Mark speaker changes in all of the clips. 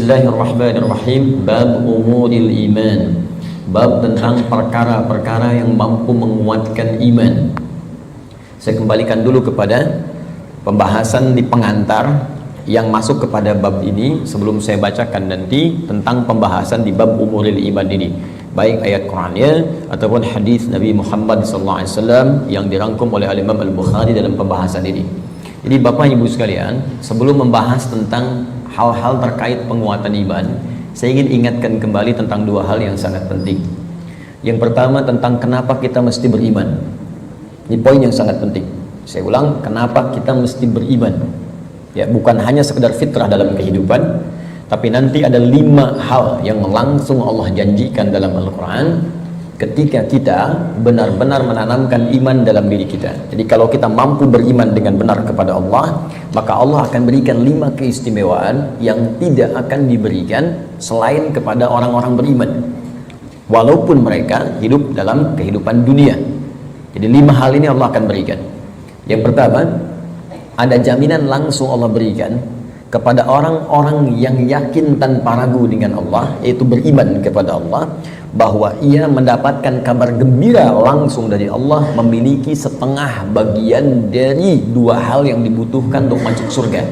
Speaker 1: Bismillahirrahmanirrahim. Bab umuril iman. Bab tentang perkara-perkara yang mampu menguatkan iman. Saya kembalikan dulu kepada pembahasan di pengantar yang masuk kepada bab ini sebelum saya bacakan nanti tentang pembahasan di bab umuril iman ini, baik ayat Qur'annya ataupun hadis Nabi Muhammad SAW yang dirangkum oleh Imam Al-Bukhari dalam pembahasan ini. Jadi Bapak Ibu sekalian, sebelum membahas tentang hal-hal terkait penguatan iman, saya ingin ingatkan kembali tentang dua hal yang sangat penting. Yang pertama tentang kenapa kita mesti beriman. Ini poin yang sangat penting. Saya ulang, kenapa kita mesti beriman. Ya, bukan hanya sekedar fitrah dalam kehidupan, tapi nanti ada 5 hal yang langsung Allah janjikan dalam Al-Quran ketika kita benar-benar menanamkan iman dalam diri kita. Jadi kalau kita mampu beriman dengan benar kepada Allah, maka Allah akan berikan 5 keistimewaan yang tidak akan diberikan selain kepada orang-orang beriman, walaupun mereka hidup dalam kehidupan dunia. Jadi 5 hal ini Allah akan berikan. Yang pertama, ada jaminan langsung Allah berikan kepada orang-orang yang yakin tanpa ragu dengan Allah, yaitu beriman kepada Allah, bahwa ia mendapatkan kabar gembira langsung dari Allah, memiliki setengah bagian dari 2 hal yang dibutuhkan untuk masuk surga.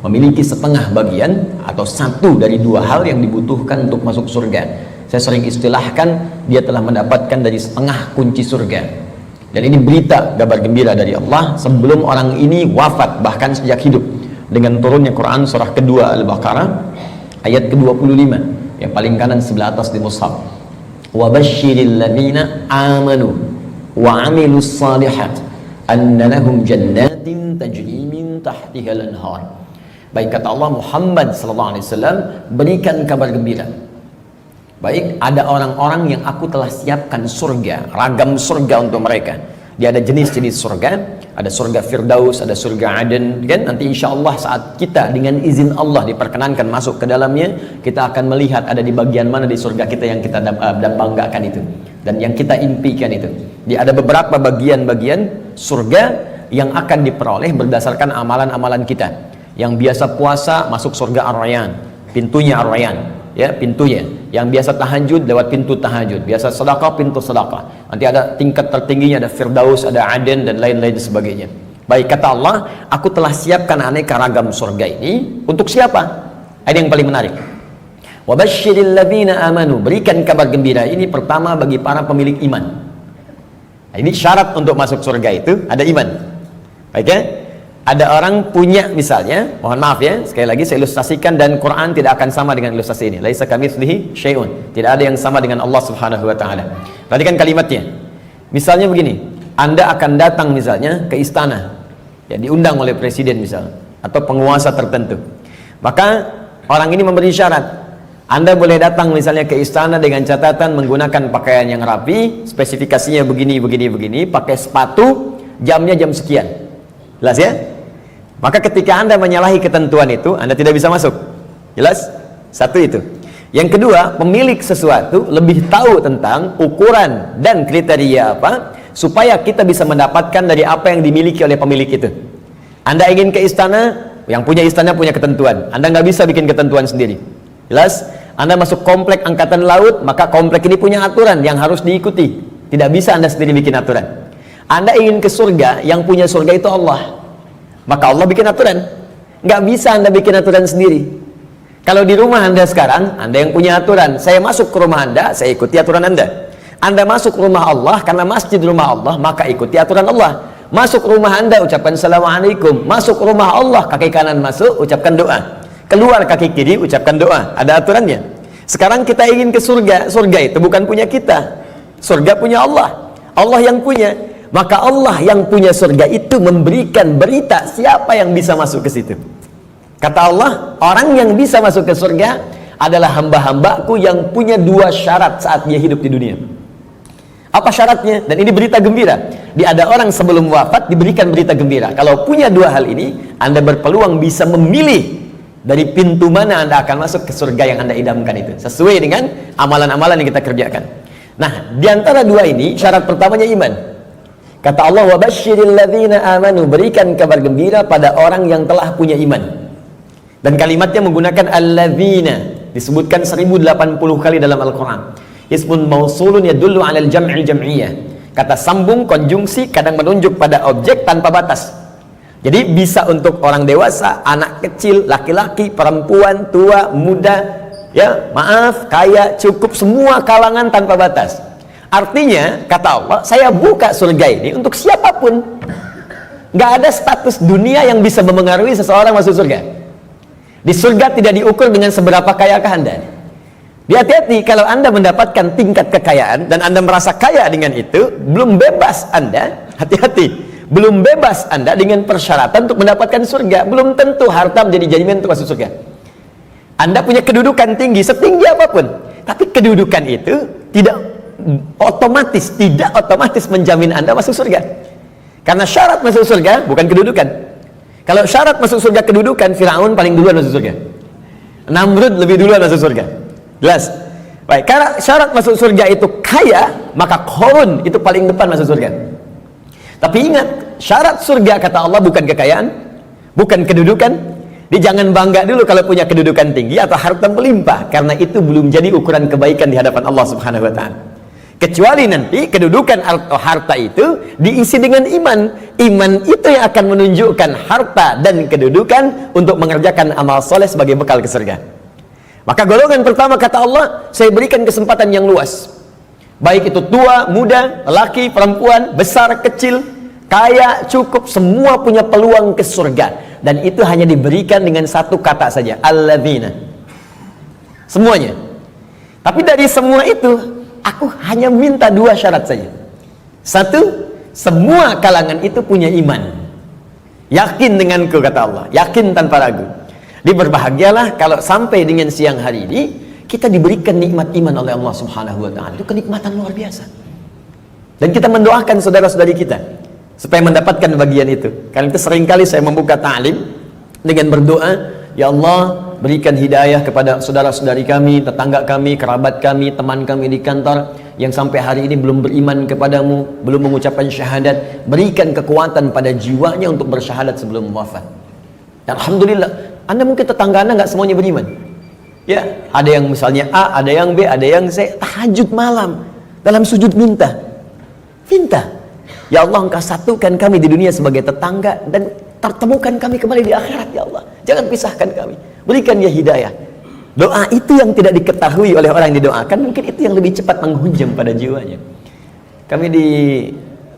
Speaker 1: Memiliki setengah bagian atau 1 dari 2 hal yang dibutuhkan untuk masuk surga. Saya sering istilahkan, dia telah mendapatkan dari setengah kunci surga. Dan ini berita kabar gembira dari Allah sebelum orang ini wafat, bahkan sejak hidup, dengan turunnya Quran surah kedua Al-Baqarah ayat ke-25 yang paling kanan sebelah atas di mushaf. Wa basyiril ladzina amanu wa 'amilus shalihat anna lahum jannatin tajri min tahtiha al-anhar. Baik, kata Allah, Muhammad sallallahu alaihi wasallam, berikan kabar gembira. Baik, ada orang-orang yang aku telah siapkan surga, ragam surga untuk mereka. Dia ada jenis-jenis surga, ada surga Firdaus, ada surga Aden, kan? Nanti insya Allah saat kita dengan izin Allah diperkenankan masuk ke dalamnya, kita akan melihat ada di bagian mana di surga kita yang kita banggakan itu, dan yang kita impikan itu. Dia ada beberapa bagian-bagian surga yang akan diperoleh berdasarkan amalan-amalan kita. Yang biasa puasa masuk surga Ar-Rayyan, pintunya Ar-Rayyan, ya, pintunya. Yang biasa tahajud lewat pintu tahajud, biasa sedekah pintu sedekah. Nanti ada tingkat tertingginya, ada Firdaus, ada Aden, dan lain-lain sebagainya. Baik, kata Allah, aku telah siapkan aneka ragam surga ini untuk siapa? Ada yang paling menarik. Wa basyiril ladzina amanu, berikan kabar gembira ini pertama bagi para pemilik iman. Nah, ini syarat untuk masuk surga itu ada iman. Baik ya? Ada orang punya, misalnya, mohon maaf ya, sekali lagi saya ilustrasikan, dan Quran tidak akan sama dengan ilustrasi ini. Laisa kamitslihi syai'un, tidak ada yang sama dengan Allah Subhanahu wa taala. Perhatikan kalimatnya. Misalnya begini, Anda akan datang misalnya ke istana, ya, diundang oleh presiden misalnya, atau penguasa tertentu. Maka orang ini memberi syarat. Anda boleh datang misalnya ke istana dengan catatan menggunakan pakaian yang rapi, spesifikasinya begini, pakai sepatu, jamnya jam sekian. Jelas ya? Maka ketika Anda menyalahi ketentuan itu, Anda tidak bisa masuk. Jelas? Satu itu. Yang kedua, pemilik sesuatu lebih tahu tentang ukuran dan kriteria apa, supaya kita bisa mendapatkan dari apa yang dimiliki oleh pemilik itu. Anda ingin ke istana, yang punya istana punya ketentuan. Anda nggak bisa bikin ketentuan sendiri. Jelas? Anda masuk komplek angkatan laut, maka komplek ini punya aturan yang harus diikuti. Tidak bisa Anda sendiri bikin aturan. Anda ingin ke surga, yang punya surga itu Allah, maka Allah bikin aturan. Nggak bisa Anda bikin aturan sendiri. Kalau di rumah Anda sekarang, Anda yang punya aturan. Saya masuk ke rumah Anda, saya ikuti aturan Anda. Anda masuk ke rumah Allah, karena masjid rumah Allah, maka ikuti aturan Allah. Masuk ke rumah Anda, ucapkan Assalamualaikum. Masuk ke rumah Allah, kaki kanan masuk, ucapkan doa. Keluar kaki kiri, ucapkan doa. Ada aturannya. Sekarang kita ingin ke surga. Surga itu bukan punya kita. Surga punya Allah. Allah yang punya. Maka Allah yang punya surga itu memberikan berita siapa yang bisa masuk ke situ. Kata Allah, orang yang bisa masuk ke surga adalah hamba-hambaku yang punya 2 syarat saat dia hidup di dunia. Apa syaratnya? Dan ini berita gembira. Ada orang sebelum wafat diberikan berita gembira. Kalau punya 2 hal ini, Anda berpeluang bisa memilih dari pintu mana Anda akan masuk ke surga yang Anda idamkan itu, sesuai dengan amalan-amalan yang kita kerjakan. Nah, di antara 2 ini, syarat pertamanya iman. Kata Allah, wa basyiril ladzina amanu, berikan kabar gembira pada orang yang telah punya iman. Dan kalimatnya menggunakan alladzina, disebutkan 1080 kali dalam Al-Quran. Ismun mausulun yadullu alal jam'il jam'iyah. Kata sambung, konjungsi, kadang menunjuk pada objek tanpa batas. Jadi bisa untuk orang dewasa, anak kecil, laki-laki, perempuan, tua, muda, ya, maaf, kaya, cukup, semua kalangan tanpa batas. Artinya, kata Allah, saya buka surga ini untuk siapapun. Nggak ada status dunia yang bisa memengaruhi seseorang masuk surga. Di surga tidak diukur dengan seberapa kayakah Anda. Hati-hati kalau Anda mendapatkan tingkat kekayaan dan Anda merasa kaya dengan itu, belum bebas Anda, hati-hati, belum bebas Anda dengan persyaratan untuk mendapatkan surga. Belum tentu harta menjadi jaminan untuk masuk surga. Anda punya kedudukan tinggi, setinggi apapun, tapi kedudukan itu tidak otomatis menjamin Anda masuk surga. Karena syarat masuk surga bukan kedudukan. Kalau syarat masuk surga kedudukan, Firaun paling duluan masuk surga. Namrud lebih duluan masuk surga. Jelas? Baik, karena syarat masuk surga itu kaya, maka Qarun itu paling depan masuk surga. Tapi ingat, syarat surga kata Allah bukan kekayaan, bukan kedudukan. Dia jangan bangga dulu kalau punya kedudukan tinggi atau harta melimpah, karena itu belum jadi ukuran kebaikan di hadapan Allah Subhanahu wa taala. Kecuali nanti kedudukan atau harta itu diisi dengan iman. Iman itu yang akan menunjukkan harta dan kedudukan untuk mengerjakan amal soleh sebagai bekal ke surga. Maka golongan pertama kata Allah, saya berikan kesempatan yang luas. Baik itu tua, muda, laki, perempuan, besar, kecil, kaya, cukup, semua punya peluang ke surga. Dan itu hanya diberikan dengan satu kata saja, alladzina. Semuanya. Tapi dari semua itu, aku hanya minta dua syarat saja. Satu, semua kalangan itu punya iman. Yakin denganku kata Allah, yakin tanpa ragu. Berbahagialah kalau sampai dengan siang hari ini kita diberikan nikmat iman oleh Allah Subhanahu wa taala. Itu kenikmatan luar biasa. Dan kita mendoakan saudara-saudari kita supaya mendapatkan bagian itu. Karena itu seringkali saya membuka ta'lim dengan berdoa, ya Allah, berikan hidayah kepada saudara-saudari kami, tetangga kami, kerabat kami, teman kami di kantor yang sampai hari ini belum beriman kepadamu, belum mengucapkan syahadat. Berikan kekuatan pada jiwanya untuk bersyahadat sebelum wafat. Alhamdulillah, Anda mungkin tetangga Anda nggak semuanya beriman. Ya, ada yang misalnya A, ada yang B, ada yang C. Tahajud malam dalam sujud minta. Ya Allah, Engkau satukan kami di dunia sebagai tetangga dan pertemukan kami kembali di akhirat ya Allah. Jangan pisahkan kami. Berikan ya hidayah. Doa itu yang tidak diketahui oleh orang yang didoakan, mungkin itu yang lebih cepat menghujam pada jiwanya. Kami di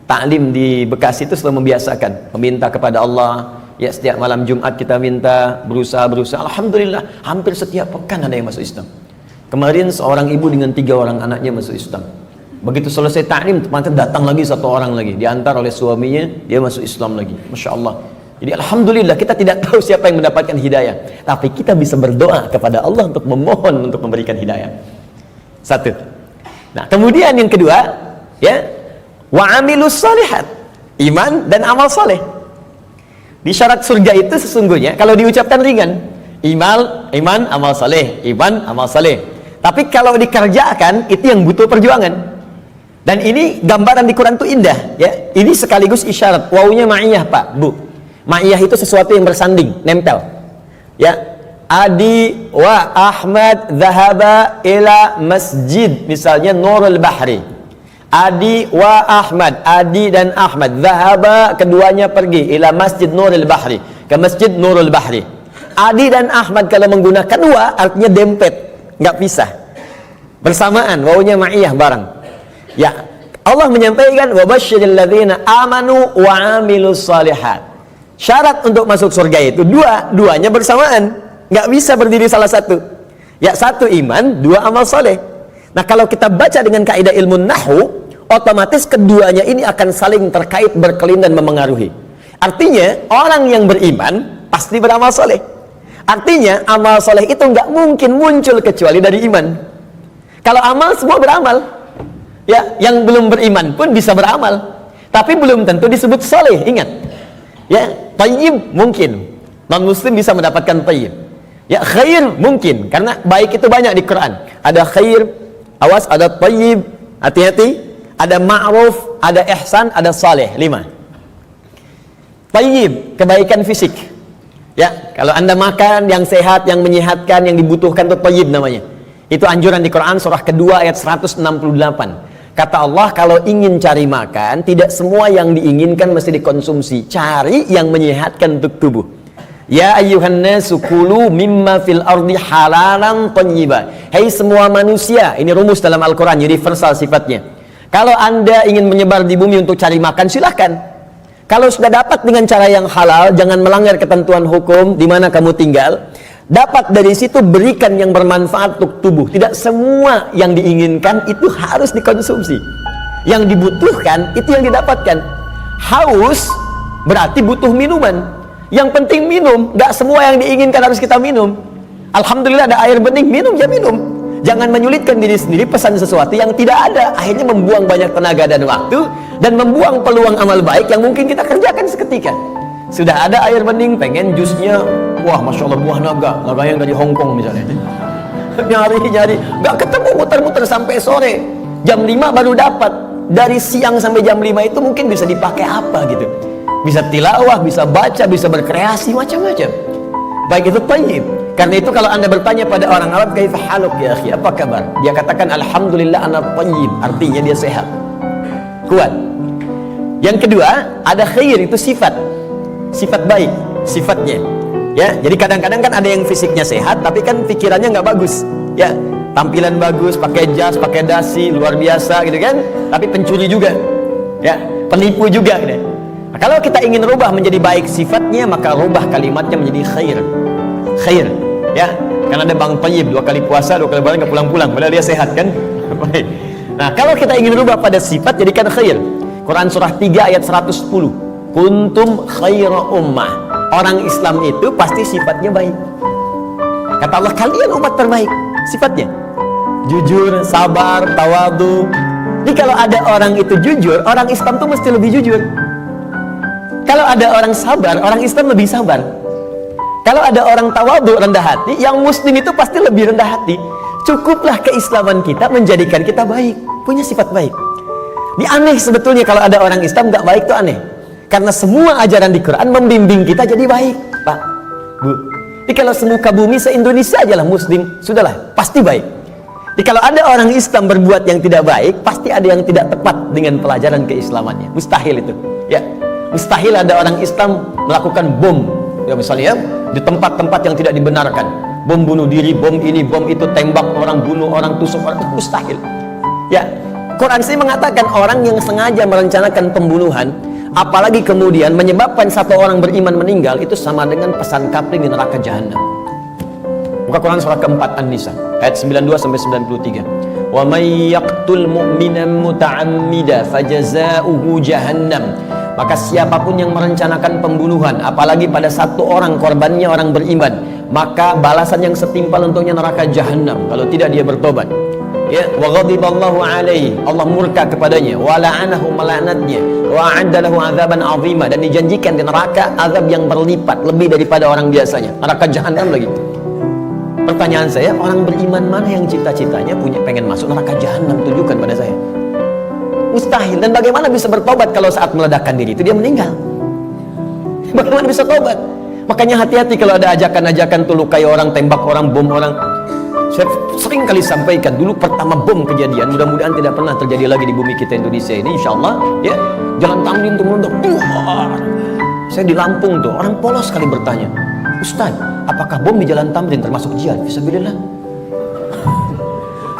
Speaker 1: ta'lim di Bekasi itu selalu membiasakan meminta kepada Allah. Ya, setiap malam Jumat kita minta, berusaha. Alhamdulillah, hampir setiap pekan ada yang masuk Islam. Kemarin seorang ibu dengan 3 orang anaknya masuk Islam. Begitu selesai ta'lim, datang lagi 1 orang lagi, diantar oleh suaminya, dia masuk Islam lagi. Masya Allah. Jadi alhamdulillah, kita tidak tahu siapa yang mendapatkan hidayah, tapi kita bisa berdoa kepada Allah untuk memohon untuk memberikan hidayah. Satu. Nah, kemudian yang kedua, ya, wa amilus shalihat, iman dan amal saleh. Di syarat surga itu sesungguhnya kalau diucapkan ringan, iman, amal saleh, iman, amal saleh. Tapi kalau dikerjakan itu yang butuh perjuangan. Dan ini gambaran di Quran itu indah, ya. Ini sekaligus isyarat. Wawunya ma'iyah, Pak, Bu. Ma'iyah itu sesuatu yang bersanding, nempel. Ya. Adi wa Ahmad dhahaba ila masjid, misalnya Nurul Bahri. Adi wa Ahmad, Adi dan Ahmad, dhahaba, keduanya pergi ila masjid Nurul Bahri, ke masjid Nurul Bahri. Adi dan Ahmad kalau menggunakan wa artinya dempet, nggak pisah. Bersamaan, wawunya ma'iyah bareng. Ya, Allah menyampaikan wa basyiril ladzina amanu wa amilus shalihat. Syarat untuk masuk surga itu duanya bersamaan, nggak bisa berdiri salah satu. Ya, satu iman, 2 amal soleh. Nah, kalau kita baca dengan kaidah ilmu nahwu, otomatis keduanya ini akan saling terkait, berkelin dan memengaruhi. Artinya orang yang beriman pasti beramal soleh. Artinya amal soleh itu nggak mungkin muncul kecuali dari iman. Kalau amal semua beramal. Ya, yang belum beriman pun bisa beramal, tapi belum tentu disebut soleh. Ingat, ya, tayyib mungkin non muslim bisa mendapatkan tayyib. Ya, khair mungkin karena baik itu banyak di Quran. Ada khair, awas, ada tayyib, hati-hati. Ada ma'ruf, ada ihsan, ada saleh. 5. Tayyib, kebaikan fisik. Ya, kalau Anda makan yang sehat, yang menyehatkan, yang dibutuhkan itu thayyib namanya. Itu anjuran di Quran surah kedua ayat 168. Kata Allah, kalau ingin cari makan, tidak semua yang diinginkan mesti dikonsumsi. Cari yang menyehatkan untuk tubuh. Ya ayyuhan nasu kulu mimma fil ardi halalan thayyiba. Hai semua manusia, ini rumus dalam Al-Quran, universal sifatnya. Kalau Anda ingin menyebar di bumi untuk cari makan, silahkan. Kalau sudah dapat dengan cara yang halal, jangan melanggar ketentuan hukum di mana kamu tinggal. Dapat dari situ, berikan yang bermanfaat untuk tubuh. Tidak semua yang diinginkan itu harus dikonsumsi. Yang dibutuhkan itu yang didapatkan. Haus berarti butuh minuman. Yang penting minum. Gak semua yang diinginkan harus kita minum. Alhamdulillah ada air bening, minum ya minum. Jangan menyulitkan diri sendiri pesan sesuatu yang tidak ada. Akhirnya membuang banyak tenaga dan waktu, dan membuang peluang amal baik yang mungkin kita kerjakan seketika. Sudah ada air bening, pengen jusnya, wah Masya Allah buah naga yang dari Hongkong misalnya. Nyari, gak ketemu, muter-muter sampai sore. Jam 5 baru dapat. Dari siang sampai jam 5 itu mungkin bisa dipakai apa gitu. Bisa tilawah, bisa baca, bisa berkreasi, macam-macam. Baik itu thayyib. Karena itu kalau Anda bertanya pada orang Arab, kaifa haluk ya akhi, apa kabar? Dia katakan alhamdulillah ana thayyib, artinya dia sehat, kuat. Yang kedua, ada khair, itu sifat baik, sifatnya. Ya, jadi kadang-kadang kan ada yang fisiknya sehat tapi kan pikirannya nggak bagus. Ya, tampilan bagus, pakai jas, pakai dasi, luar biasa gitu kan, tapi pencuri juga. Ya, penipu juga gitu. Nah, kalau kita ingin rubah menjadi baik sifatnya, maka rubah kalimatnya menjadi khair, ya. Karena ada Bang Thayyib 2 kali puasa, 2 kali lebaran nggak pulang-pulang, padahal dia sehat kan. Baik. Nah, kalau kita ingin rubah pada sifat, jadikan khair. Quran surah 3 ayat 110. Kuntum khaira ummah. Orang Islam itu pasti sifatnya baik. Kata Allah, kalian umat terbaik. Sifatnya jujur, sabar, tawadu. Jadi kalau ada orang itu jujur, orang Islam tuh mesti lebih jujur. Kalau ada orang sabar, orang Islam lebih sabar. Kalau ada orang tawadu, rendah hati, yang muslim itu pasti lebih rendah hati. Cukuplah keislaman kita menjadikan kita baik, punya sifat baik. Ini aneh sebetulnya kalau ada orang Islam nggak baik, itu aneh. Karena semua ajaran di Quran membimbing kita jadi baik, Pak, Bu. Jadi kalau semuka bumi se-Indonesia aja lah muslim, sudahlah, pasti baik. Jadi kalau ada orang Islam berbuat yang tidak baik, pasti ada yang tidak tepat dengan pelajaran keislamannya. Mustahil itu, ya. Mustahil ada orang Islam melakukan bom, ya misalnya di tempat-tempat yang tidak dibenarkan, bom bunuh diri, bom ini, bom itu, tembak orang, bunuh orang, tusuk orang, itu mustahil. Ya, Quran sih mengatakan orang yang sengaja merencanakan pembunuhan, apalagi kemudian menyebabkan satu orang beriman meninggal, itu sama dengan pesan kapling di neraka jahanam. Buka Quran surah keempat An-Nisa ayat 92 sampai 93. Wa may yaqtul mu'minan muta'ammida fajaza'uhu jahannam. Maka siapapun yang merencanakan pembunuhan, apalagi pada satu orang korbannya orang beriman, maka balasan yang setimpal untuknya neraka jahanam kalau tidak dia bertobat. Ya, wa ghadiballahu alaihi, Allah murka kepadanya, wa la'anahu, melaknatnya, wa a'adda lahu 'adzaban 'azima, dan dijanjikan di neraka azab yang berlipat lebih daripada orang biasanya, neraka jahanam lagi. Pertanyaan saya, orang beriman mana yang cita-citanya pengen masuk neraka jahanam? Tunjukkan pada saya. Mustahil. Dan bagaimana bisa bertobat kalau saat meledakkan diri itu dia meninggal? Bagaimana bisa tobat? Makanya hati-hati kalau ada ajakan-ajakan tuh lukai orang, tembak orang, bom orang. Saya sering kali sampaikan dulu pertama bom kejadian, mudah-mudahan tidak pernah terjadi lagi di bumi kita Indonesia ini, insyaallah ya. Jalan Tamrin tuh meledak. Saya di Lampung tuh, orang polos sekali bertanya, Ustaz, apakah bom di Jalan Tamrin termasuk jihad? Fisabilillah.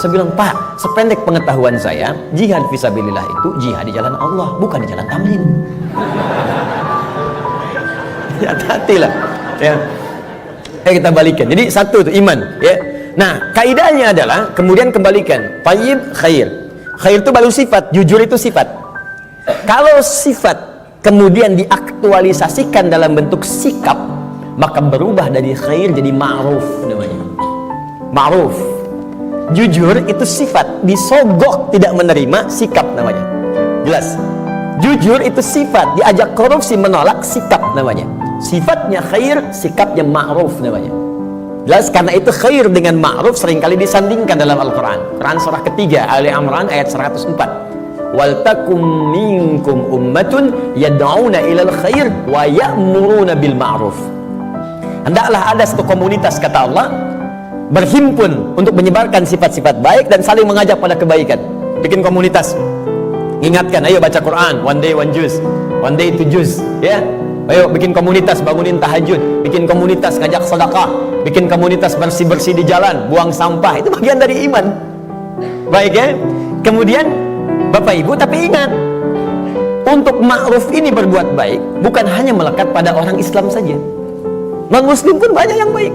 Speaker 1: Saya bilang, Pak, sependek pengetahuan saya, jihad fisabilillah itu jihad di jalan Allah, bukan di Jalan Tamrin. Hati-hati lah ya. Kita balikan. Jadi satu itu iman ya. Nah, kaidahnya adalah kemudian kembalikan thayyib, khair. Khair itu baru sifat, jujur itu sifat. Kalau sifat kemudian diaktualisasikan dalam bentuk sikap, maka berubah dari khair jadi ma'ruf namanya. Ma'ruf. Jujur itu sifat, disogok tidak menerima, sikap namanya. Jelas? Jujur itu sifat, diajak korupsi menolak, sikap namanya. Sifatnya khair, sikapnya ma'ruf namanya. Jelas? Karena itu khair dengan ma'ruf seringkali disandingkan dalam Al-Quran. Quran surah ketiga Ali Imran ayat 104. Wal takum minkum ummatun yad'una ilal khair wa ya'muruna bil ma'ruf. Hendaklah ada satu komunitas, kata Allah, berhimpun untuk menyebarkan sifat-sifat baik dan saling mengajak pada kebaikan. Bikin komunitas, ingatkan, ayo baca Quran, one day one juz, one day two juz, ya. Ayo bikin komunitas, bangunin tahajud, bikin komunitas ngajak sedekah, bikin komunitas bersih-bersih di jalan, buang sampah. Itu bagian dari iman. Baik ya. Kemudian Bapak Ibu, tapi ingat, untuk ma'ruf ini berbuat baik bukan hanya melekat pada orang Islam saja. Non-muslim pun banyak yang baik.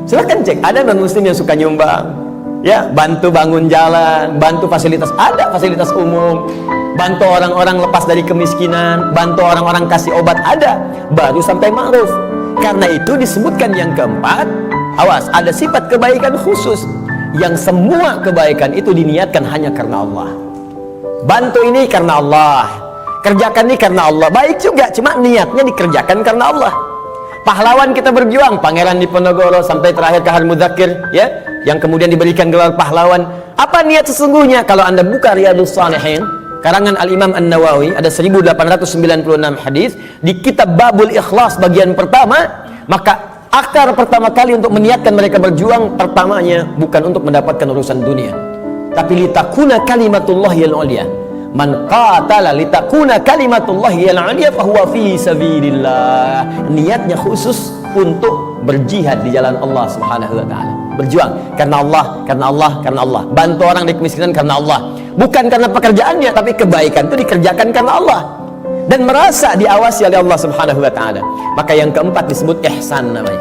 Speaker 1: Silahkan cek, ada non-muslim yang suka nyumbang, ya, bantu bangun jalan, bantu fasilitas, ada fasilitas umum, bantu orang-orang lepas dari kemiskinan, bantu orang-orang kasih obat, ada. Baru sampai ma'ruf. Karena itu disebutkan yang keempat, awas, ada sifat kebaikan khusus yang semua kebaikan itu diniatkan hanya karena Allah. Bantu ini karena Allah, kerjakan ini karena Allah, baik juga, cuma niatnya dikerjakan karena Allah. Pahlawan kita berjuang, Pangeran Diponegoro sampai terakhir Kahar Mudzakkir, ya, yang kemudian diberikan gelar pahlawan. Apa niat sesungguhnya? Kalau Anda buka Riyadhus Shalihin karangan Al-Imam An-Nawawi, ada 1896 hadis di kitab Babul Ikhlas bagian pertama, maka akar pertama kali untuk meniatkan mereka berjuang, pertamanya bukan untuk mendapatkan urusan dunia, tapi litakuna kalimatullahi al-ulya. Man qatala litakuna kalimatullahi al-ulya fahuwa fi sabilillah. Niatnya khusus untuk berjihad di jalan Allah Subhanahu wa taala. Berjuang karena Allah, karena Allah, karena Allah. Bantu orang di kemiskinan karena Allah. Bukan karena pekerjaannya, tapi kebaikan itu dikerjakan karena Allah dan merasa diawasi oleh Allah Subhanahu wa taala. Maka yang keempat disebut ihsan namanya.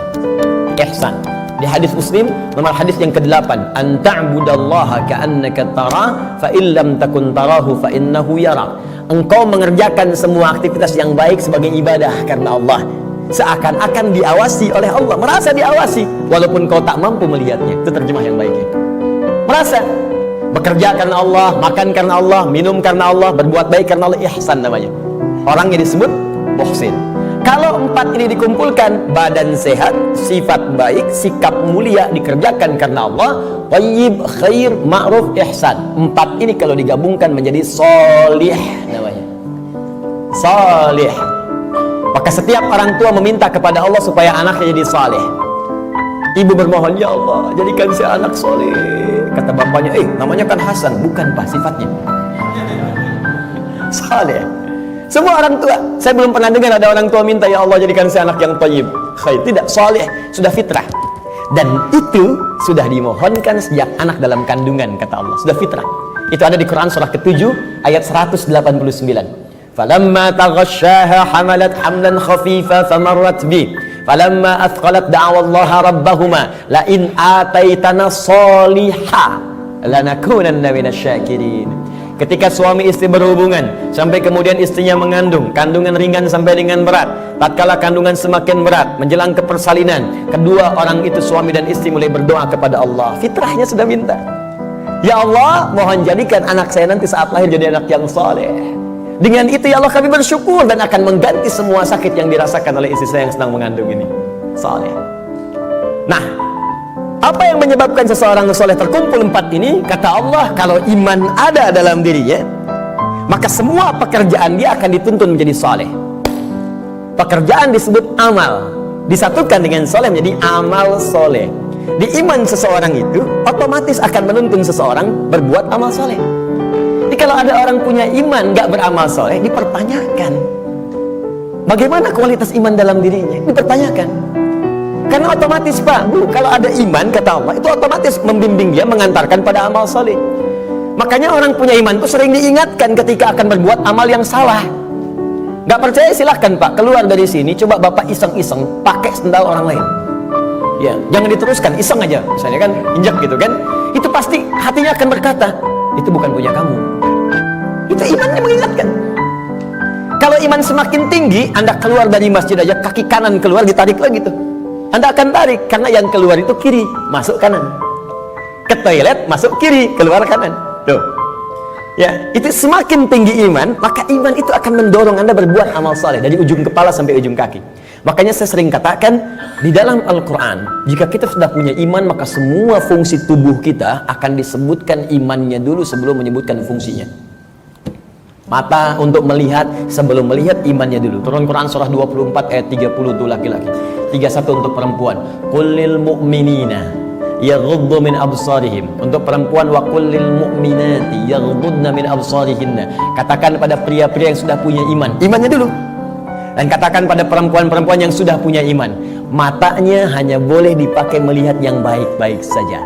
Speaker 1: Ihsan. Di hadis Muslim nomor hadis yang ke-8, an ta'budallaha ka'annaka tara fa illam takun tarahu fa innahu yarak. Engkau mengerjakan semua aktivitas yang baik sebagai ibadah karena Allah, seakan-akan diawasi oleh Allah, merasa diawasi walaupun kau tak mampu melihatnya. Itu terjemah yang baiknya. Merasa bekerja karena Allah, makan karena Allah, minum karena Allah, berbuat baik karena Allah, ihsan namanya. Orangnya disebut muhsin. Kalau empat ini dikumpulkan, badan sehat, sifat baik, sikap mulia, dikerjakan karena Allah, thayyib, khair, ma'ruf, ihsan. Empat ini kalau digabungkan menjadi sholih namanya. Sholih. Maka setiap orang tua meminta kepada Allah supaya anaknya jadi saleh. Ibu bermohon, ya Allah, jadikan si anak soleh. Kata bapaknya, namanya kan Hasan. Bukan pak, sifatnya saleh. Semua orang tua, saya belum pernah dengar ada orang tua minta, ya Allah jadikan si anak yang thayyib, khair. Tidak, saleh, sudah fitrah. Dan itu sudah dimohonkan sejak anak dalam kandungan, kata Allah, sudah fitrah. Itu ada di Quran surah ke-7 ayat 189. Falamma taghasyaha hamalat hamlan khafifa famarrat bi. Falamma athqalat da'awallaha rabbahuma la in ataitana sholiha lanakunanna minasyakirin. Ketika suami istri berhubungan sampai kemudian istrinya mengandung, kandungan ringan sampai dengan berat, tatkala kandungan semakin berat menjelang ke persalinan, kedua orang itu, suami dan istri, mulai berdoa kepada Allah. Fitrahnya sudah minta, ya Allah, mohon jadikan anak saya nanti saat lahir jadi anak yang saleh. Dengan itu ya Allah kami bersyukur dan akan mengganti semua sakit yang dirasakan oleh istri saya yang sedang mengandung ini. Saleh. Nah, apa yang menyebabkan seseorang soleh? Terkumpul empat ini, kata Allah, kalau iman ada dalam dirinya, maka semua pekerjaan dia akan dituntun menjadi soleh. Pekerjaan disebut amal, disatukan dengan soleh menjadi amal soleh. Di iman seseorang itu otomatis akan menuntun seseorang berbuat amal soleh. Jadi kalau ada orang punya iman gak beramal soleh, dipertanyakan bagaimana kualitas iman dalam dirinya, dipertanyakan. Karena otomatis Pak, Bu, kalau ada iman, kata Allah, itu otomatis membimbing dia, mengantarkan pada amal saleh. Makanya orang punya iman itu sering diingatkan ketika akan berbuat amal yang salah. Gak percaya silahkan Pak, keluar dari sini, coba Bapak iseng-iseng pakai sendal orang lain. Ya, jangan diteruskan, iseng aja, misalnya kan, injak gitu kan. Itu pasti hatinya akan berkata, itu bukan punya kamu. Itu imannya mengingatkan. Kalau iman semakin tinggi, Anda keluar dari masjid aja, kaki kanan keluar, ditarik lagi tuh. Anda akan tarik, karena yang keluar itu kiri, masuk kanan. Ke toilet, masuk kiri, keluar kanan. Tuh. Ya, itu semakin tinggi iman, maka iman itu akan mendorong Anda berbuat amal saleh dari ujung kepala sampai ujung kaki. Makanya saya sering katakan, di dalam Al-Quran, jika kita sudah punya iman, maka semua fungsi tubuh kita akan disebutkan imannya dulu sebelum menyebutkan fungsinya. Mata untuk melihat, sebelum melihat imannya dulu. Turun Quran surah 24 ayat 30 itu laki-laki. 31 untuk perempuan. Qul lil mu'minina yaghuddu min absarihim. Untuk perempuan, wa qul lil mu'minati yaghuddna min absarihinna. Katakan pada pria-pria yang sudah punya iman, imannya dulu. Dan katakan pada perempuan-perempuan yang sudah punya iman, matanya hanya boleh dipakai melihat yang baik-baik saja.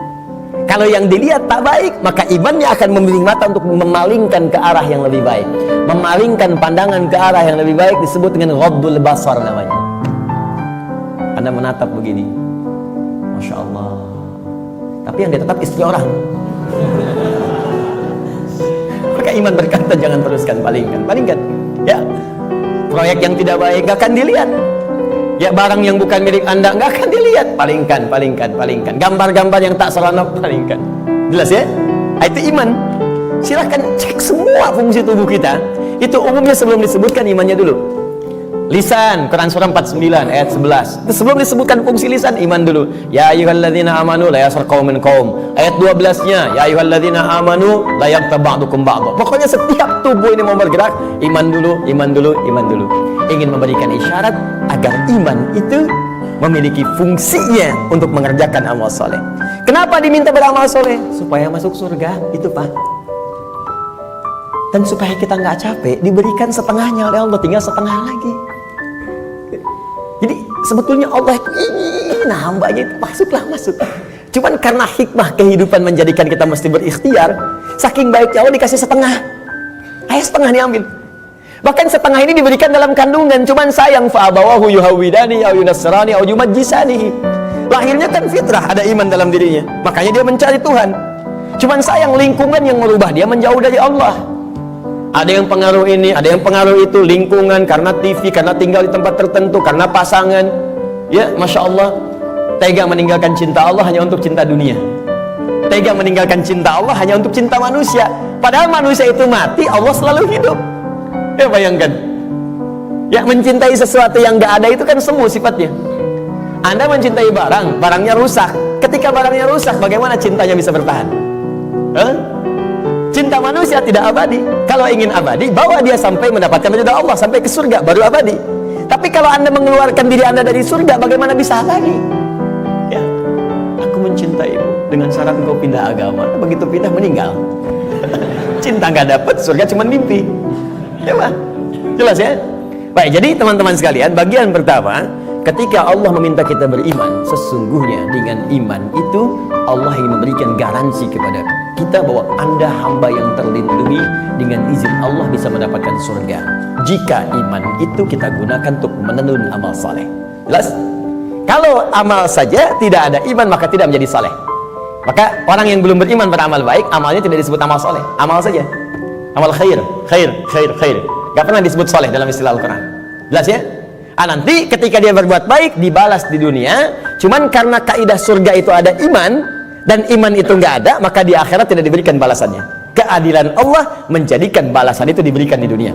Speaker 1: Kalau yang dilihat tak baik, maka imannya akan membimbing mata untuk memalingkan ke arah yang lebih baik. Memalingkan pandangan ke arah yang lebih baik disebut dengan ghaddul basar namanya. Anda menatap begini, Masya Allah, tapi yang ditatap istri orang. Maka iman berkata jangan teruskan, palingkan. Ya, proyek yang tidak baik gak akan dilihat. Ya, barang yang bukan milik Anda gak akan dilihat. Palingkan. Gambar-gambar yang tak seronok, palingkan. Jelas ya? Itu iman. Silahkan cek semua fungsi tubuh kita. Itu umumnya sebelum disebutkan imannya dulu. Lisan, Quran surah 49 ayat 11. Itu sebelum disebutkan fungsi lisan, iman dulu. Ya ayyuhalladzina amanu la yaskhar qaumin qaum. Ayat 12-nya, ya ayyuhalladzina amanu la yaghtab ba'dukum ba'dha. Pokoknya setiap tubuh ini mau bergerak, iman dulu. Ingin memberikan isyarat agar iman itu memiliki fungsinya untuk mengerjakan amal soleh. Kenapa diminta beramal soleh? Supaya masuk surga, itu Pak. Dan supaya kita nggak capek, diberikan setengahnya oleh Allah, tinggal setengah lagi. Jadi sebetulnya Allah itu ingin hambanya itu masuk. Cuman karena hikmah kehidupan menjadikan kita mesti berikhtiar, saking baiknya Allah dikasih setengah. Ayo setengah diambil. Bahkan setengah ini diberikan dalam kandungan. Cuman sayang, fa'abawahu yuhawidani au yunasrani au yumajjisani. Lahirnya kan fitrah, ada iman dalam dirinya, makanya dia mencari Tuhan. Cuman sayang, lingkungan yang merubah dia menjauh dari Allah. Ada yang pengaruh ini, ada yang pengaruh itu, lingkungan, karena TV, karena tinggal di tempat tertentu, karena pasangan. Ya, Masya Allah, tega meninggalkan cinta Allah hanya untuk cinta dunia. Tega meninggalkan cinta Allah hanya untuk cinta manusia. Padahal manusia itu mati, Allah selalu hidup. Ya, bayangkan. Ya, mencintai sesuatu yang gak ada itu kan semu sifatnya. Anda mencintai barang, barangnya rusak. Ketika barangnya rusak, bagaimana cintanya bisa bertahan? Cinta manusia tidak abadi. Kalau ingin abadi, bawa dia sampai mendapatkan ridha Allah, sampai ke surga, baru abadi. Tapi kalau Anda mengeluarkan diri Anda dari surga, bagaimana bisa abadi? Ya, aku mencintaimu dengan syarat engkau pindah agama. Begitu pindah, meninggal. Cinta nggak dapat, surga cuma mimpi. Ya Pak, jelas ya? Baik, jadi teman-teman sekalian, bagian pertama, ketika Allah meminta kita beriman, sesungguhnya dengan iman itu Allah ingin memberikan garansi kepada kita bahwa Anda hamba yang terlindungi, dengan izin Allah bisa mendapatkan surga jika iman itu kita gunakan untuk menenun amal saleh. Jelas? Kalau amal saja tidak ada iman, maka tidak menjadi saleh. Maka orang yang belum beriman beramal baik, amalnya tidak disebut amal saleh, amal saja, amal khair. Gak pernah disebut saleh dalam istilah Al-Quran. Jelas ya? Nanti ketika dia berbuat baik dibalas di dunia. Cuman karena kaidah surga itu ada iman, dan iman itu nggak ada, maka di akhirat tidak diberikan balasannya. Keadilan Allah menjadikan balasan itu diberikan di dunia.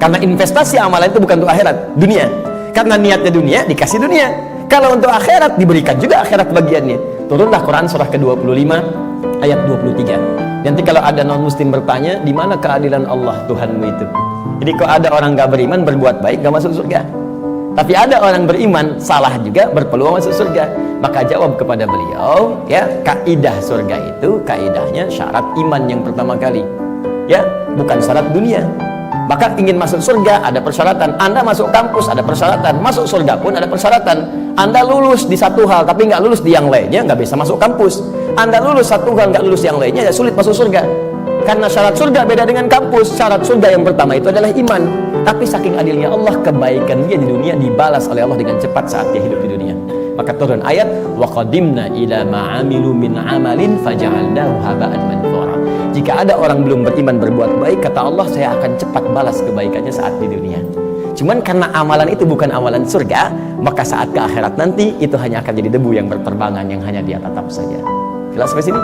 Speaker 1: Karena investasi amalan itu bukan untuk akhirat, dunia. Karena niatnya dunia, dikasih dunia. Kalau untuk akhirat, diberikan juga akhirat bagiannya. Turunlah Quran surah ke-25 ayat 23. Nanti kalau ada non-muslim bertanya, di mana keadilan Allah Tuhanmu itu? Jadi kalau ada orang nggak beriman berbuat baik, nggak masuk surga. Tapi ada orang beriman salah juga, berpeluang masuk surga. Maka jawab kepada beliau, ya, kaidah surga itu kaidahnya syarat iman yang pertama kali, ya, bukan syarat dunia. Maka ingin masuk surga ada persyaratan. Anda masuk kampus ada persyaratan, masuk surga pun ada persyaratan. Anda lulus di satu hal tapi nggak lulus di yang lainnya, nggak bisa masuk kampus. Anda lulus satu hal nggak lulus yang lainnya, ya sulit masuk surga. Karena syarat surga beda dengan kampus. Syarat surga yang pertama itu adalah iman. Tapi saking adilnya Allah, kebaikan dia di dunia dibalas oleh Allah dengan cepat saat dia hidup di dunia. Maka turun ayat, wa qadimna ila ma'amilu min amalin faja'alnahu haba'an manthura. Jika ada orang belum beriman berbuat baik, kata Allah, saya akan cepat balas kebaikannya saat di dunia. Cuman karena amalan itu bukan amalan surga, maka saat ke akhirat nanti itu hanya akan jadi debu yang berterbangan, yang hanya dia tatap saja. Jelas sampai sini?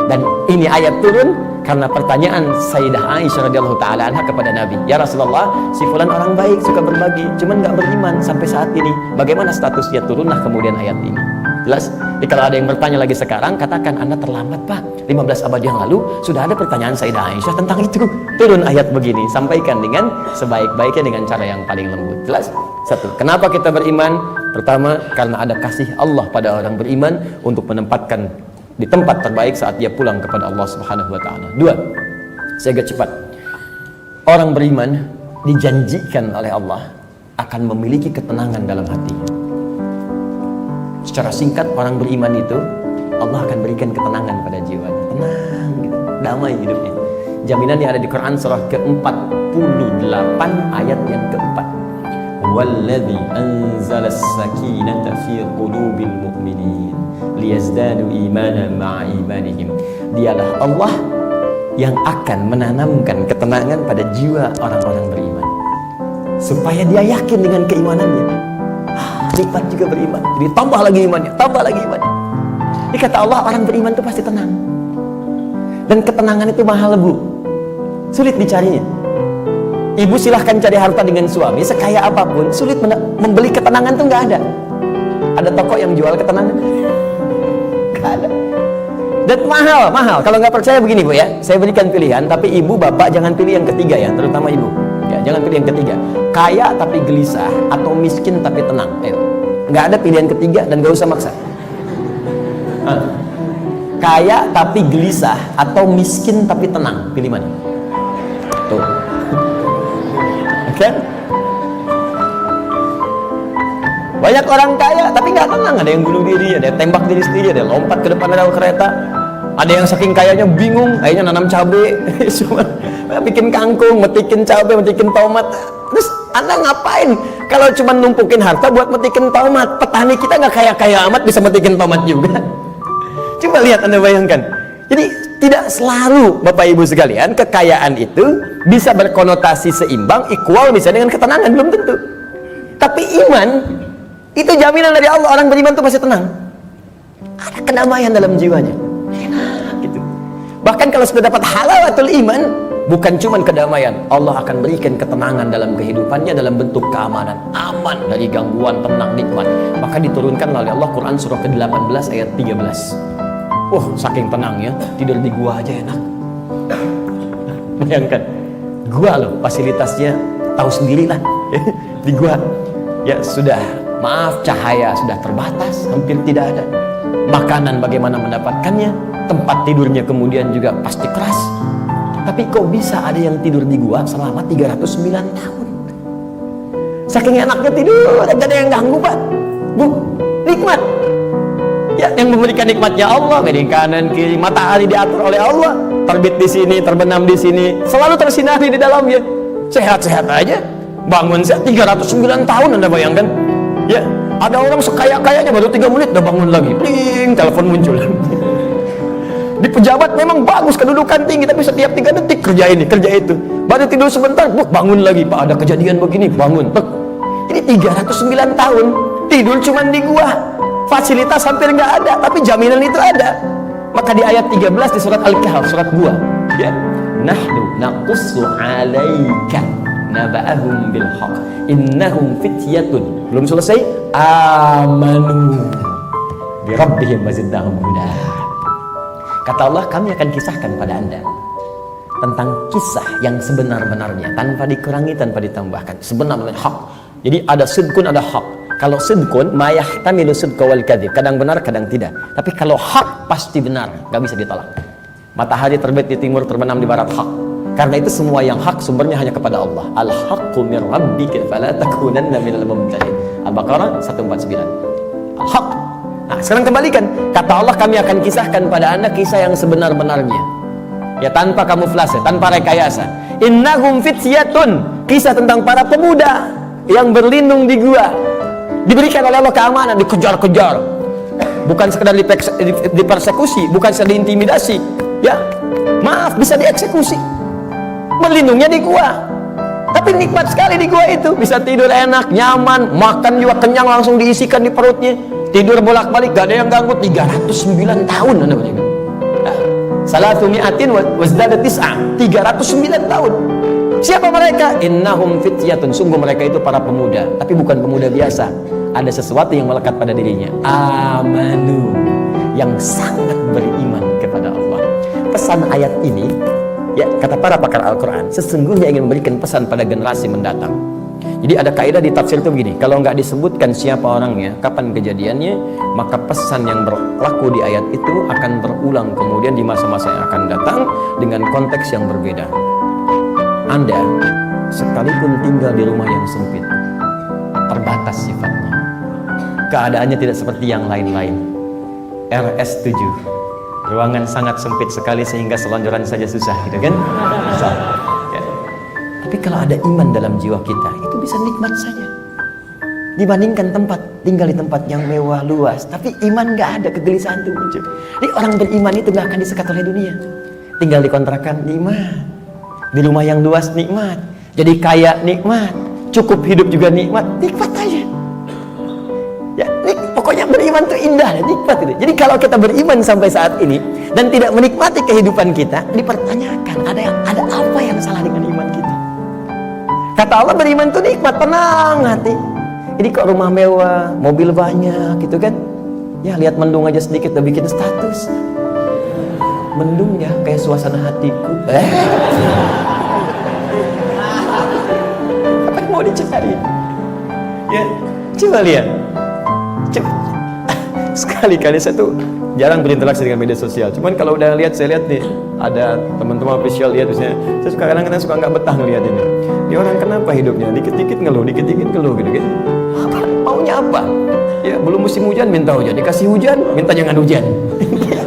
Speaker 1: Dan ini ayat turun karena pertanyaan Sayyidah Aisyah radhiyallahu taala anha kepada Nabi, ya Rasulullah, si fulan orang baik, suka berbagi, cuman nggak beriman sampai saat ini, bagaimana statusnya? Turunlah kemudian ayat ini. Jelas? Jadi kalau ada yang bertanya lagi sekarang, katakan Anda terlambat Pak. 15 abad yang lalu sudah ada pertanyaan Sayyidah Aisyah tentang itu. Turun ayat begini, sampaikan dengan sebaik-baiknya dengan cara yang paling lembut. Jelas? Satu, kenapa kita beriman? Pertama, karena ada kasih Allah pada orang beriman untuk menempatkan di tempat terbaik saat dia pulang kepada Allah Subhanahu wa taala. Dua, saya agak cepat. Orang beriman dijanjikan oleh Allah akan memiliki ketenangan dalam hatinya. Secara singkat, orang beriman itu Allah akan berikan ketenangan pada jiwanya. Tenang gitu, damai hidupnya. Jaminan yang ada di Quran surah ke-48 ayat yang keempat. Walladzi anzalas sakinata fi qulubil mu'minin liyazdadu imanan ma'a imanihim. Dialah Allah yang akan menanamkan ketenangan pada jiwa orang-orang beriman supaya dia yakin dengan keimanannya. Nikmat juga beriman, jadi tambah lagi imannya, tambah lagi imannya. Ini kata Allah, orang beriman itu pasti tenang. Dan ketenangan itu mahal Bu, sulit dicarinya. Ibu silahkan cari harta dengan suami sekaya apapun, sulit membeli ketenangan itu nggak ada. Ada toko yang jual ketenangan? Nggak ada. Dan mahal. Kalau nggak percaya begini Bu ya, saya berikan pilihan, tapi ibu bapak jangan pilih yang ketiga ya, terutama ibu. Ya, jangan pilih yang ketiga. Kaya tapi gelisah atau miskin tapi tenang. Ayo. Nggak ada pilihan ketiga dan nggak usah maksa. Kaya tapi gelisah atau miskin tapi tenang, pilih mana? Tuh. Kan? Banyak orang kaya tapi nggak tenang, ada yang bunuh diri, ada yang tembak diri sendiri, ada yang lompat ke depan rel kereta, ada yang saking kayanya bingung, akhirnya nanam cabai, cuma bikin kangkung, metikin cabai, metikin tomat. Terus Anda ngapain kalau cuma numpukin harta buat metikin tomat? Petani kita nggak kaya-kaya amat bisa metikin tomat juga. Coba lihat, Anda bayangkan. Jadi tidak selalu Bapak Ibu sekalian kekayaan itu bisa berkonotasi seimbang, equal misalnya dengan ketenangan, belum tentu. Tapi iman itu jaminan dari Allah, orang beriman itu pasti tenang. Ada kedamaian dalam jiwanya. Enak gitu. Bahkan kalau sudah dapat halawatul iman, bukan cuma kedamaian, Allah akan berikan ketenangan dalam kehidupannya dalam bentuk keamanan, aman dari gangguan, tenang, nikmat. Maka diturunkan oleh Allah Quran surah ke-18 ayat 13. Saking tenangnya, tidur di gua aja enak. Bayangkan, gua loh fasilitasnya tahu sendirilah. Di gua ya sudah, maaf, cahaya sudah terbatas, hampir tidak ada. Makanan bagaimana mendapatkannya, tempat tidurnya kemudian juga pasti keras. Tapi kok bisa ada yang tidur di gua selama 309 tahun? Saking enaknya tidur, gak ada yang ganggu Pak. Bu, nikmat. Ya, yang memberikan nikmatnya Allah, dari kanan kiri, matahari diatur oleh Allah, terbit di sini, terbenam di sini, selalu tersinari di dalamnya. Sehat-sehat aja, bangun sehat 309 tahun, Anda bayangkan? Ya, ada orang sekaya-kayanya baru 3 menit udah bangun lagi. Pling, telepon muncul. Di pejabat memang bagus, kedudukan tinggi, tapi setiap 3 detik kerja ini, kerja itu. Baru tidur sebentar, bangun lagi. Pak, ada kejadian begini, bangun. Ini 309 tahun tidur cuma di gua. Fasilitas hampir nggak ada, tapi jaminan itu ada. Maka di ayat 13 di surat Al-Kahf, surat gua, ya, nahnu naqussu 'alaika naba'ahum bil haqq innahum fityatun, belum selesai, amanu bi rabbihim wazidnahum huda. Kata Allah, kami akan kisahkan pada Anda tentang kisah yang sebenar-benarnya, tanpa dikurangi, tanpa ditambahkan, sebenarnya hak. Jadi ada sidqun, ada hak. Kalau sidqun, ma yahtamilu sidqa wal kadzib, kadang benar, kadang tidak. Tapi kalau hak pasti benar, gak bisa ditolak. Matahari terbit di timur, terbenam di barat, hak. Karena itu semua yang hak sumbernya hanya kepada Allah. Al-haqqu mir rabbika fala takunanna minal mumtarin. Al-Baqarah 149. Al-haq. Nah, sekarang kembalikan. Kata Allah, kami akan kisahkan pada Anda kisah yang sebenar-benarnya. Ya, tanpa kamuflase, tanpa rekayasa. Innahum fityatun, kisah tentang para pemuda yang berlindung di gua. Diberikan oleh Allah keamanan, dikejar-kejar, bukan sekedar dipersekusi, bukan sekedar diintimidasi, ya, maaf, bisa dieksekusi. Berlindungnya di gua, tapi nikmat sekali di gua itu, bisa tidur enak, nyaman, makan juga kenyang, langsung diisikan di perutnya, tidur bolak-balik, gak ada yang ganggu. 309 tahun Anda bayangkan. Nah, salatu mi'atin wazdada tis'a, 309 tahun. Siapa mereka? Innahum fityatun, sungguh mereka itu para pemuda, tapi bukan pemuda biasa. ada sesuatu yang melekat pada dirinya. Amanu, yang sangat beriman kepada Allah. Pesan ayat ini, ya, kata para pakar Al-Quran, sesungguhnya ingin memberikan pesan pada generasi mendatang. Jadi ada kaidah di tafsir itu begini, kalau nggak disebutkan siapa orangnya, kapan kejadiannya, maka pesan yang berlaku di ayat itu akan berulang kemudian di masa-masa yang akan datang dengan konteks yang berbeda. Anda sekalipun tinggal di rumah yang sempit, terbatas sifatnya, keadaannya tidak seperti yang lain-lain. RS7, ruangan sangat sempit sekali sehingga selonjoran saja susah, gitu kan? Susah. Ya. Tapi kalau ada iman dalam jiwa kita, itu bisa nikmat saja. Dibandingkan tinggal di tempat yang mewah luas, tapi iman nggak ada, kegelisahan itu muncul. Jadi orang beriman itu nggak akan disekat oleh dunia. Tinggal di kontrakan nikmat, di rumah yang luas nikmat, jadi kaya nikmat, cukup hidup juga nikmat aja. Ya, pokoknya beriman itu indah dan nikmat itu. Jadi kalau kita beriman sampai saat ini dan tidak menikmati kehidupan kita, dipertanyakan ada apa yang salah dengan iman kita. Kata Allah, beriman itu nikmat, tenang hati. Jadi kok rumah mewah, mobil banyak gitu kan, ya lihat mendung aja sedikit udah bikin status. Mendung ya kayak suasana hatiku. Apa yang mau dicari? Ya, coba lihat. Sekali-kali saya tuh jarang berinteraksi dengan media sosial. Cuman kalau udah lihat, saya lihat nih ada teman-teman official lihat misalnya, saya suka kadang-kadang suka nggak betah ngeliat ini. Ini orang kenapa hidupnya dikit-dikit ngeluh gitu kan? Apa? Maunya apa? Ya belum musim hujan minta hujan, dikasih hujan minta jangan hujan.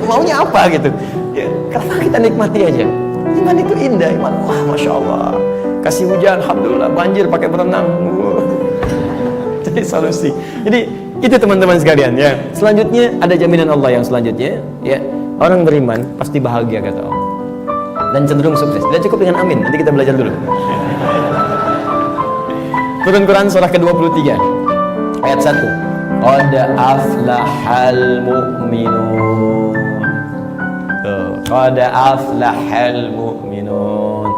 Speaker 1: Maunya apa gitu? Ya, kenapa kita nikmati aja? Iman itu indah, iman. Wah, masya Allah. Kasih hujan, alhamdulillah. Banjir pakai berenang. Jadi solusi. Jadi itu teman-teman sekalian ya. Selanjutnya ada jaminan Allah yang selanjutnya ya. Orang beriman pasti bahagia kata Allah. Dan cenderung sukses. Tidak cukup dengan amin. Nanti kita belajar dulu. Turun Quran surah ke-23 ayat 1. Qad aflahal mu'minun. Qad aflahal mu'minun.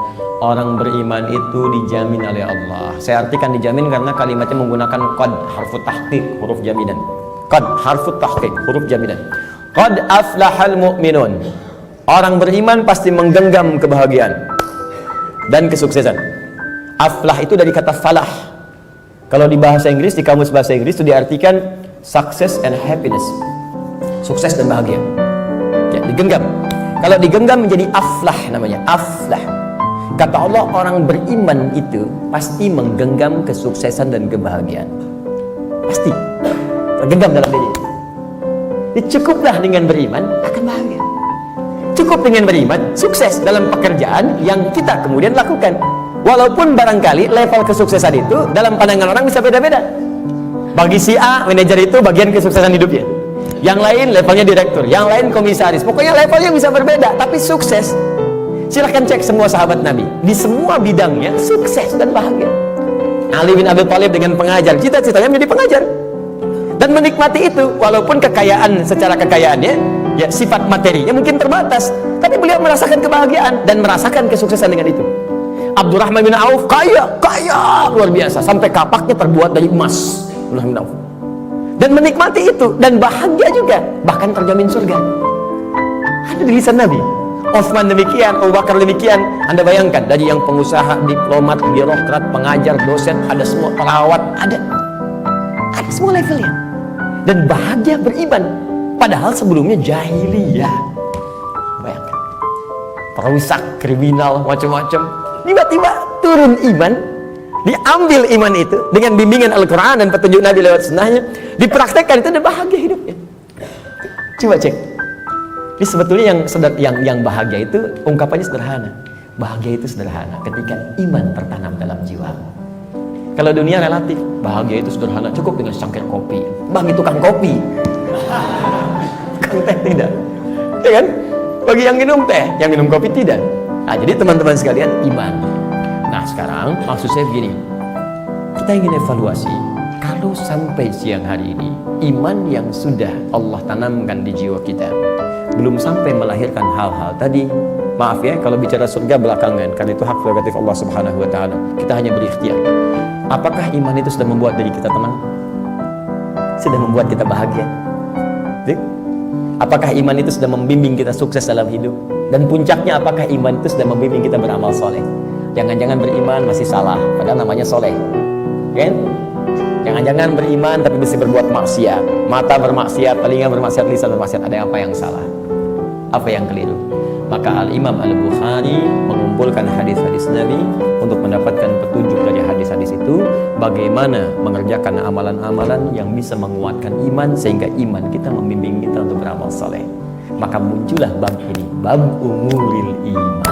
Speaker 1: Orang beriman itu dijamin oleh Allah. Saya artikan dijamin karena kalimatnya menggunakan qad, harfu tahqiq, huruf jaminan. Qad, harfu tahqiq, huruf jaminan. Qad aflahal mu'minun. Orang beriman pasti menggenggam kebahagiaan dan kesuksesan. Aflah itu dari kata falah. Kalau di bahasa Inggris, di kamus bahasa Inggris itu diartikan success and happiness. Sukses dan bahagia. Ya, digenggam. Kalau digenggam menjadi aflah namanya, aflah. Kata Allah, orang beriman itu pasti menggenggam kesuksesan dan kebahagiaan. Pasti tergenggam dalam diri. Cukuplah dengan beriman akan bahagia. Cukup dengan beriman sukses dalam pekerjaan yang kita kemudian lakukan. Walaupun barangkali level kesuksesan itu dalam pandangan orang bisa beda-beda. Bagi si A, manajer itu bagian kesuksesan hidupnya. Yang lain levelnya direktur, yang lain komisaris. Pokoknya levelnya bisa berbeda, tapi sukses. Silahkan cek semua sahabat Nabi, di semua bidangnya sukses dan bahagia. Ali bin Abi Thalib dengan pengajar, cita-citanya menjadi pengajar dan menikmati itu, walaupun secara kekayaannya, ya sifat materinya mungkin terbatas, tapi beliau merasakan kebahagiaan dan merasakan kesuksesan dengan itu. Abdurrahman bin Auf kaya luar biasa, sampai kapaknya terbuat dari emas. Abdurrahman bin Auf dan menikmati itu dan bahagia juga, bahkan terjamin surga. Ada di lisan Nabi. Utsman demikian, Abu Bakar demikian. Anda bayangkan, dari yang pengusaha, diplomat, birokrat, pengajar, dosen, ada semua, perawat, ada semua levelnya. Dan bahagia beriman, padahal sebelumnya jahiliyah. Bayangkan, perusak, kriminal, macam-macam. Tiba-tiba turun iman, diambil iman itu dengan bimbingan Al-Quran dan petunjuk Nabi lewat sunnahnya, dipraktekkan itu dan bahagia hidupnya. Coba cek. Ini sebetulnya yang bahagia itu ungkapannya sederhana. Bahagia itu sederhana ketika iman tertanam dalam jiwa. Kalau dunia relatif, bahagia itu sederhana, cukup dengan secangkir kopi. Bagi tukang kopi, tukang teh tidak, ya kan? Bagi yang minum teh, yang minum kopi tidak. Nah, jadi teman-teman sekalian, iman. Nah, sekarang maksud saya begini, kita ingin evaluasi. Kalau sampai siang hari ini, iman yang sudah Allah tanamkan di jiwa kita belum sampai melahirkan hal-hal tadi, maaf ya kalau bicara surga belakangan, karena itu hak prerogatif Allah Subhanahu wa Ta'ala. Kita hanya berikhtiar. Apakah iman itu sudah membuat diri kita tenang? sudah membuat kita bahagia? Apakah iman itu sudah membimbing kita sukses dalam hidup? Dan puncaknya, apakah iman itu sudah membimbing kita beramal soleh? Jangan-jangan beriman masih salah, padahal namanya soleh, kan? Jangan-jangan beriman tapi mesti berbuat maksiat, mata bermaksiat, telinga bermaksiat, lisan bermaksiat. Ada apa yang salah? Apa yang keliru? Maka Al-Imam Al-Bukhari mengumpulkan hadis-hadis Nabi untuk mendapatkan petunjuk dari hadis-hadis itu, bagaimana mengerjakan amalan-amalan yang bisa menguatkan iman sehingga iman kita membimbing kita untuk beramal saleh. Maka muncullah bab ini, bab umuril iman.